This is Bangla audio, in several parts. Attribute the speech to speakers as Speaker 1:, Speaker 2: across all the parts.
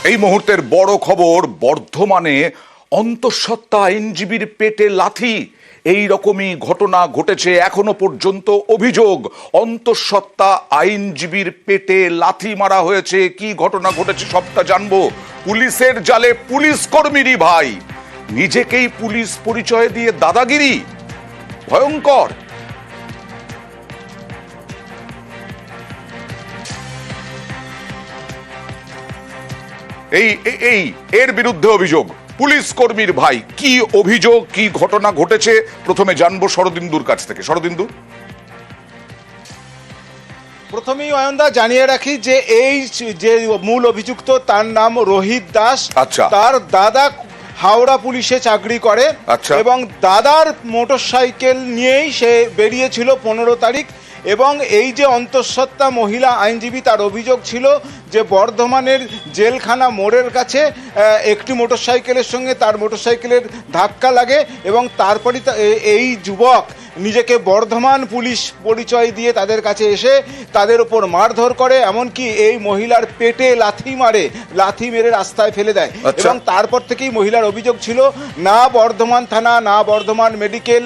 Speaker 1: এই মুহূর্তের বড় খবর, বর্ধমানে অন্তঃসত্ত্বা আইনজীবীর পেটে লাথি। এই রকমই ঘটনা ঘটেছে। এখনো পর্যন্ত অভিযোগ অন্তঃসত্ত্বা আইনজীবীর পেটে লাথি মারা হয়েছে। কি ঘটনা ঘটেছে সবটা জানবো। পুলিশের জালে পুলিশ কর্মীরই ভাই, নিজেকেই পুলিশ পরিচয় দিয়ে দাদাগিরি, ভয়ঙ্কর। এর বিরুদ্ধে অভিযোগ পুলিশ কর্মীর ভাই। কি অভিযোগ, কি ঘটনা ঘটেছে, প্রথমে জানবো শরদিন্দুর কাছ থেকে। শরদিন্দু,
Speaker 2: প্রথমেই অয়নদা জানিয়ে রাখি যে এই যে মূল অভিযুক্ত তার নাম রোহিত দাস।
Speaker 1: আচ্ছা।
Speaker 2: তার দাদা হাওড়া পুলিশে চাকরি করে।
Speaker 1: আচ্ছা।
Speaker 2: এবং দাদার মোটরসাইকেল নিয়েই সে বেরিয়েছিল 15 তারিখ। এবং এই যে অন্তঃসত্ত্বা মহিলা আইনজীবী, তার অভিযোগ ছিল যে বর্ধমানের জেলখানা মোড়ের কাছে একটি মোটরসাইকেলের সঙ্গে তার মোটরসাইকেলের ধাক্কা লাগে এবং তারপরই এই যুবক নিজেকে বর্ধমান পুলিশ পরিচয় দিয়ে তাদের কাছে এসে তাদের ওপর মারধর করে, এমনকি এই মহিলার পেটে লাথি মেরে রাস্তায় ফেলে দেয়। এবং তারপর থেকেই মহিলার অভিযোগ ছিল, না বর্ধমান থানা, না বর্ধমান মেডিকেল,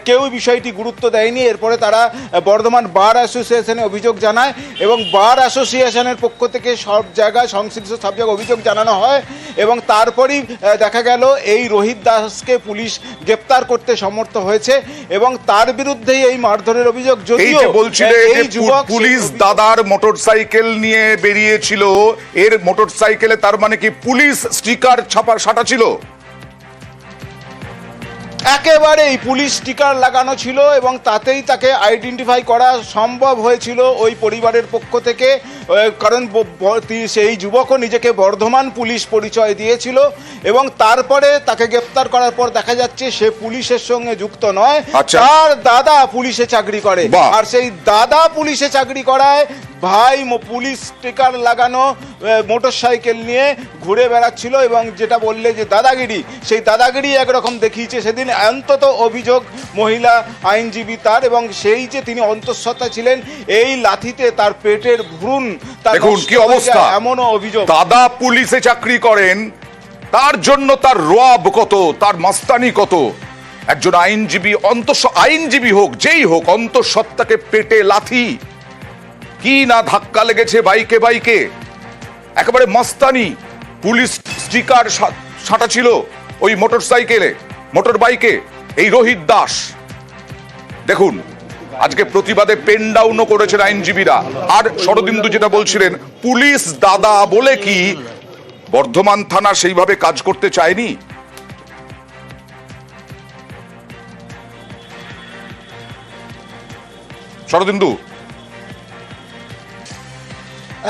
Speaker 2: কেউ বিষয়টি গুরুত্ব দেয়নি। এরপরে তারা বর্ধমান বার অ্যাসোসিয়েশনে অভিযোগ জানায় এবং বার অ্যাসোসিয়েশনের পক্ষ থেকে সব জায়গায় সংশ্লিষ্ট সব জায়গায় অভিযোগ জানানো হয়। এবং তারপরই দেখা গেল এই রোহিত দাসকে পুলিশ গ্রেপ্তার করতে সমর্থ হয়েছে এবং তার বিরুদ্ধেই এই মারধরের অভিযোগ। যদিও
Speaker 1: এই যুবক পুলিশ দাদার মোটরসাইকেল নিয়ে বেরিয়েছিল, এর মোটরসাইকেলে তার মানে কি পুলিশ স্টিকার সাটা ছিল?
Speaker 2: একেবারেই পুলিশ স্টিকার লাগানো ছিল এবং তাতেই তাকে আইডেন্টিফাই করা সম্ভব হয়েছিল ওই পরিবারের পক্ষ থেকে। কারণ সেই যুবকও নিজেকে বর্ধমান পুলিশ পরিচয় দিয়েছিল এবং তারপরে তাকে গ্রেপ্তার করার পর দেখা যাচ্ছে সে পুলিশের সঙ্গে যুক্ত নয়। তার দাদা পুলিশে চাকরি করে, আর সেই দাদা পুলিশে চাকরি করায় ভাই পুলিশ স্টিকার লাগানো মোটরসাইকেল নিয়ে ঘুরে বেড়াচ্ছিল এবং যেটা বললে যে দাদাগিরি, সেই দাদাগিরি একরকম দেখিয়েছে সেদিন। অন্তত অভিযোগ মহিলা আইনজীবী তার, এবং সেই যে তিনি অন্তঃসত্ত্বা ছিলেন, এই লাথিতে তার পেটের ভ্রূণ,
Speaker 1: দেখুন কি অবস্থা।
Speaker 2: এমনও অভিযোগ।
Speaker 1: দাদা পুলিশে চাকরি করেন, তার জন্য তার রোয়াব কত, তার মাস্তানি কত। একজন আইনজীবী, আইনজীবী হোক যেই হোক, অন্তঃসত্ত্বাকে পেটে লাথি। কি না ধাক্কা লেগেছে বাইকে, একেবারে মাস্তানি। পুলিশ স্টিকার সাটা ছিল ওই মোটর বাইকে। এই রোহিত দাস দেখুন আজকে প্রতিবাদে পেন ডাউনও করেছেন আইনজীবীরা। আর শরদিন্দু যেটা বলছিলেন, পুলিশ দাদা বলে কি বর্ধমান থানা সেইভাবে কাজ করতে চায়নি? শরদিন্দু,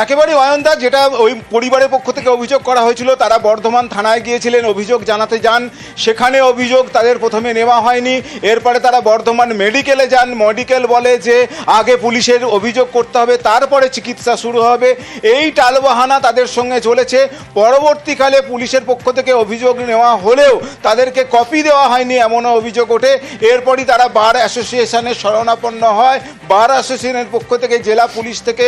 Speaker 2: একেবারে অয়নদা, যেটা ওই পরিবারের পক্ষ থেকে অভিযোগ করা হয়েছিল, তারা বর্ধমান থানায় গিয়েছিলেন অভিযোগ জানাতে যান। সেখানে অভিযোগ তাদের প্রথমে নেওয়া হয়নি। এরপরে তারা বর্ধমান মেডিকেলে যান। মেডিকেল বলে যে আগে পুলিশের অভিযোগ করতে হবে, তারপরে চিকিৎসা শুরু হবে। এই টালবাহানা তাদের সঙ্গে চলেছে। পরবর্তীকালে পুলিশের পক্ষ থেকে অভিযোগ নেওয়া হলেও তাদেরকে কপি দেওয়া হয়নি, এমনও অভিযোগ ওঠে। এরপরই তারা বার অ্যাসোসিয়েশনের শরণাপন্ন হয়। বার অ্যাসোসিয়েশনের পক্ষ থেকে জেলা পুলিশ থেকে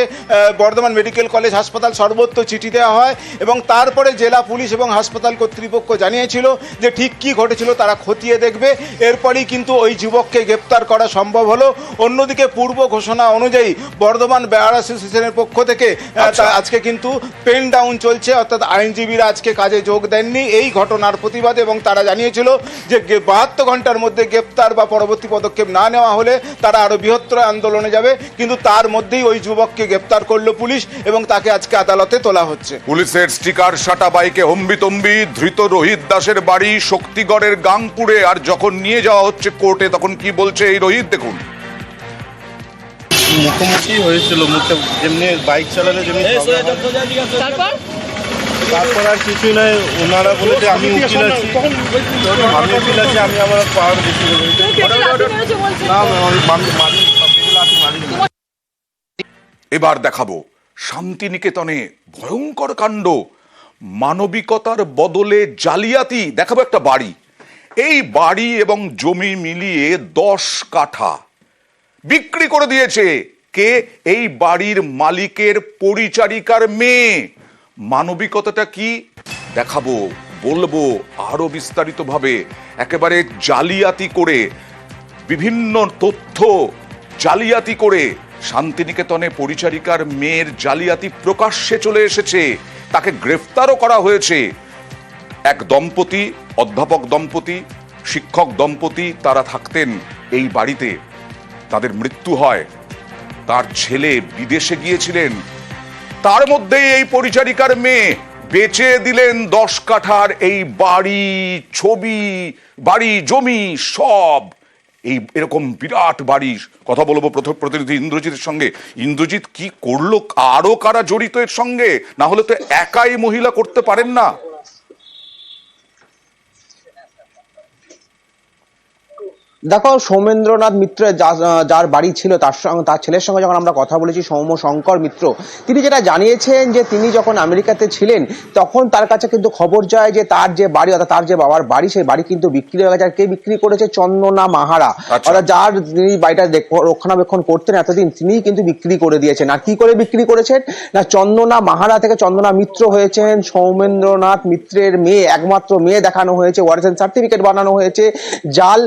Speaker 2: বর্ধমান মেডিকেল কলেজ হাসপাতাল সর্বত্র চিঠি দেওয়া হয় এবং তারপরে জেলা পুলিশ এবং হাসপাতাল কর্তৃপক্ষ জানিয়েছিল যে ঠিক কি ঘটেছিল তারা খতিয়ে দেখবে। এরপরই কিন্তু ওই যুবককে গ্রেপ্তার করা সম্ভব হলো। অন্যদিকে পূর্ব ঘোষণা অনুযায়ী বর্ধমান বার অ্যাসোসিয়েশনের পক্ষ থেকে আজকে কিন্তু পেন ডাউন চলছে, অর্থাৎ আইনজীবীরা আজকে কাজে যোগ দেননি এই ঘটনার প্রতিবাদে। এবং তারা জানিয়েছিল যে 72 ঘন্টার মধ্যে গ্রেপ্তার বা পরবর্তী পদক্ষেপ না নেওয়া হলে তারা আরো বৃহত্তর আন্দোলনে যাবে। কিন্তু তার মধ্যেই ওই যুবককে গ্রেপ্তার করলো পুলিশ এবং তাকে আজকে আদালতে তোলা হচ্ছে।
Speaker 1: পুলিশের স্টিকার সাটা বাইকে হম্বিতম্বি। ধৃত রোহিত দাসের বাড়ি শক্তিগড়ের গাংপুরে। আর যখন নিয়ে যাওয়া হচ্ছে কোর্টে, তখন কি বলছে এই রোহিত, দেখুন।
Speaker 3: মুখোমুখি হয়েছিল, মুখে যেমনি বাইক চালালে যেমনি। তারপর আর কিছুই নাই। ওনারা বলেছে আমি উকিল আছি, আমি আমার পাওয়ার বেশি না।
Speaker 1: এবার দেখাবো শান্তিনিকেতনে ভয়ঙ্কর কাণ্ড। মানবিকতার বদলে জালিয়াতি। দেখাবো একটা বাড়ি। এই বাড়ি এবং জমি মিলিয়ে 10 কাঠা বিক্রি করে দিয়েছে কে? এই বাড়ির মালিকের পরিচারিকার মেয়ে। মানবিকতাটা কি দেখাবো, বলবো আরো বিস্তারিতভাবে, একেবারে জালিয়াতি করে, বিভিন্ন তথ্য জালিয়াতি করে শান্তিনিকেতনে পরিচারিকার মেয়ের জালিয়াতি প্রকাশ্যে চলে এসেছে, তাকে গ্রেফতারও করা হয়েছে। এক দম্পতি, অধ্যাপক দম্পতি, শিক্ষক দম্পতি, তারা থাকতেন এই বাড়িতে, তাদের মৃত্যু হয়, তার ছেলে বিদেশে গিয়েছিলেন, তার মধ্যেই এই পরিচারিকার মেয়ে বেচে দিলেন 10 কাঠার এই বাড়ি, ছবি, বাড়ি, জমি সব। এই এরকম বিরাট বাড়ির কথা বলবো প্রতিনিধি ইন্দ্রজিতের সঙ্গে। ইন্দ্রজিৎ, কি করলো, আরো কারা জড়িত এর সঙ্গে? না হলে তো একাই মহিলা করতে পারেন না।
Speaker 4: দেখো, সৌমেন্দ্রনাথ মিত্র যার বাড়ি ছিল, তার ছেলের সঙ্গে যখন আমরা কথা বলেছি, সৌম্য শঙ্কর মিত্র, তিনি যেটা জানিয়েছেন যে তিনি যখন আমেরিকাতে ছিলেন তখন তার কাছে কিন্তু খবর যায় যে তার যে বাড়ি, অর্থাৎ তার যে বাবার বাড়ি, সেই বাড়ি কিন্তু বিক্রি হয়ে গেছে। আর কে বিক্রি করেছে? চন্দনা মাহারা, অর্থাৎ যার তিনি বাড়িটা রক্ষণাবেক্ষণ করতেন এতদিন, তিনিই কিন্তু বিক্রি করে দিয়েছেন। আর কি করে বিক্রি করেছেন না, চন্দনা মাহারা থেকে চন্দনা মিত্র হয়েছেন সৌমেন্দ্রনাথ মিত্রের মেয়ে, একমাত্র মেয়ে দেখানো হয়েছে, ওয়ারেন্ট সার্টিফিকেট বানানো হয়েছে, জাল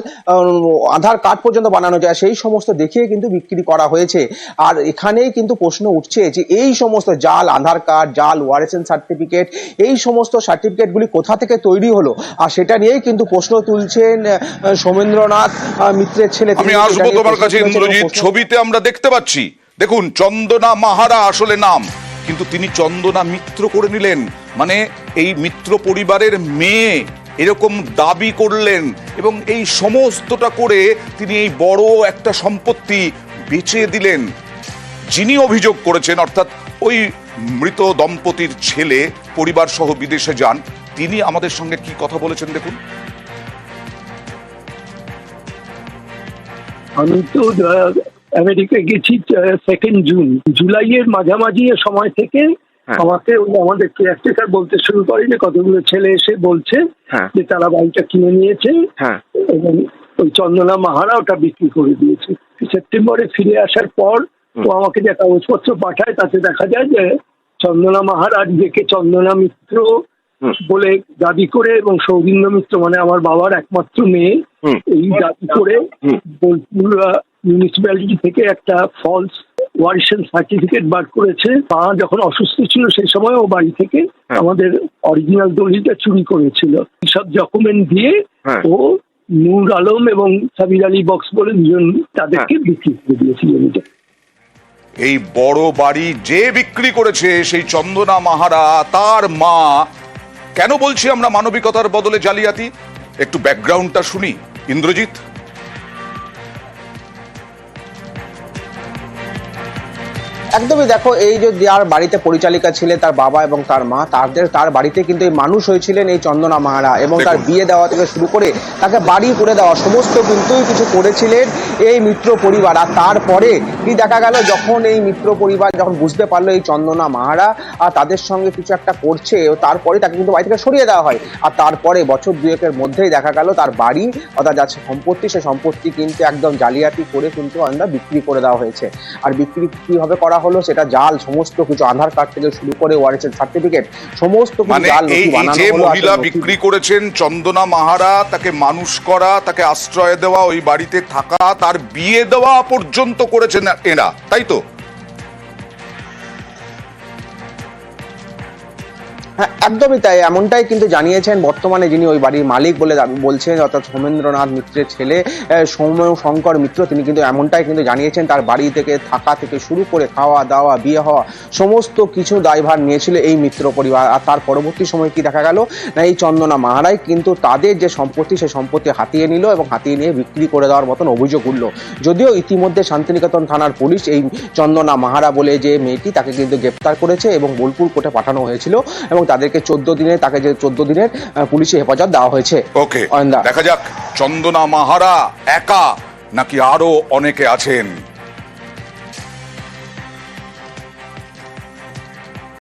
Speaker 4: আধার কার্ড পর্যন্ত বানানো যায়, সেই সমস্ত দেখিয়ে কিন্তু বিক্রি করা হয়েছে। আর এখানেই কিন্তু প্রশ্ন উঠছে যে এই সমস্ত জাল আধার কার্ড, জাল ওয়ারেন্ট সার্টিফিকেট, এই সমস্ত সার্টিফিকেটগুলি কোথা থেকে তৈরি হলো, আর সেটা নিয়েই কিন্তু প্রশ্ন তুলছেন সৌমেন্দ্রনাথ মিত্রের ছেলে।
Speaker 1: আমি আসবো তোমার কাছে ইন্দ্রজিৎ। ছবিতে আমরা দেখতে পাচ্ছি, দেখুন, চন্দনা মাহারা আসলে নাম, কিন্তু তিনি চন্দনা মিত্র করে নিলেন, মানে এই মিত্র পরিবারের মেয়ে এরকম দাবি করলেন, এবং এই সমস্তটা করে তিনি এই বড় একটা সম্পত্তি বেচে দিলেন। যিনি অভিযোগ করেছেন, অর্থাৎ ওই মৃত দম্পতির ছেলে পরিবার সহ বিদেশে যান, তিনি আমাদের সঙ্গে কি কথা বলেছেন দেখুন।
Speaker 5: আমি তো আমেরিকা গেছি 2 জুন, জুলাইয়ের মাঝামাঝি সময় থেকে আমাকে আমাদের কেয়ারটেকার বলতে শুরু করে যে কতগুলো ছেলে এসে বলছে যে তারা বাড়িটা কিনে নিয়েছে এবং ওই চন্দনা মাহারা ওটা বিক্রি করে দিয়েছে। সেপ্টেম্বরে ফিরে আসার পর ও আমাকে যে কাগজপত্র পাঠায়, তাতে দেখা যায় যে চন্দনা মাহারা নিজেকে চন্দনা মিত্র বলে দাবি করে, এবং সৌগিন্দ মিত্র মানে আমার বাবার একমাত্র মেয়ে, এই দাবি করে বোলপুর মিউনিসিপ্যালিটি থেকে একটা ফলস ওয়ারিশন সার্টিফিকেট বার করেছে। মা যখন অসুস্থ ছিল সেই সময় ও বাড়ি থেকে আমাদের অরিজিনাল দলিলটা চুরি করেছিল। সব ডকুমেন্ট দিয়ে ও নূর আলম এবং সাবির আলী বক্স বলে দুজন তাদেরকে বিক্রি করে দিয়েছিল।
Speaker 1: এই বড় বাড়ি যে বিক্রি করেছে সেই চন্দনা মাহারা, তার মা। কেন বলছি আমরা মানবিকতার বদলে জালিয়াতি? একটু ব্যাকগ্রাউন্ডটা শুনি ইন্দ্রজিৎ।
Speaker 4: একদমই, দেখো, এই যে যার বাড়িতে পরিচালিকা ছিলেন তার বাবা এবং তার মা, তার বাড়িতে কিন্তু এই মানুষ হয়েছিলেন এই চন্দনা মাহারা, এবং তার বিয়ে দেওয়া থেকে শুরু করে তাকে বাড়ি করে দেওয়া সমস্ত কিন্তু কিছু করেছিলেন এই মিত্র পরিবার। আর তারপরে কি দেখা গেল, যখন এই মিত্র পরিবার যখন বুঝতে পারলো এই চন্দনা মাহারা আর তাদের সঙ্গে কিছু একটা করছে, তারপরে তাকে কিন্তু বাড়ি থেকে সরিয়ে দেওয়া হয়। আর তারপরে বছর 2-এর মধ্যেই দেখা গেল তার বাড়ি, অর্থাৎ যার সম্পত্তি, সে সম্পত্তি কিন্তু একদম জালিয়াতি করে কিন্তু বিক্রি করে দেওয়া হয়েছে। আর বিক্রি কিভাবে করা হলো সেটা জাল, সমস্ত কিছু আধার কার্ড থেকে শুরু করে ওয়ারেন্ট সার্টিফিকেট সমস্ত কিছু জাল নথি বানানো হলো।
Speaker 1: যে মহিলা বিক্রি করেছেন চন্দনা মাহারা, তাকে মানুষ করা, তাকে আশ্রয় দেওয়া, ওই বাড়িতে থাকা, তার বিয়ে দেওয়া পর্যন্ত করেছেন এরা, তাই তো?
Speaker 4: হ্যাঁ, একদমই তাই, এমনটাই কিন্তু জানিয়েছেন বর্তমানে যিনি ওই বাড়ির মালিক বলে বলছেন, অর্থাৎ সৌমেন্দ্রনাথ মিত্রের ছেলে সৌম্য শঙ্কর মিত্র। তিনি কিন্তু এমনটাই কিন্তু জানিয়েছেন, তার বাড়ি থেকে থাকা থেকে শুরু করে খাওয়া দাওয়া, বিয়ে হওয়া সমস্ত কিছু দায়ভার নিয়েছিল এই মিত্র পরিবার। আর তার পরবর্তী সময় কি দেখা গেল না, এই চন্দনা মাহারাই কিন্তু তাদের যে সম্পত্তি, সেই সম্পত্তি হাতিয়ে নিল এবং হাতিয়ে নিয়ে বিক্রি করে দেওয়ার মতন অভিযোগ উঠল। যদিও ইতিমধ্যে শান্তিনিকেতন থানার পুলিশ এই চন্দনা মাহারা বলে যে মেয়েটি, তাকে কিন্তু গ্রেপ্তার করেছে এবং বোলপুর কোর্টে পাঠানো হয়েছিল, এবং তাদেরকে 14 দিনের পুলিশি হেফাজত দেওয়া হয়েছে।
Speaker 1: ওকে, দেখা যাক চন্দনা মাহারা একা নাকি আরো অনেকে আছেন।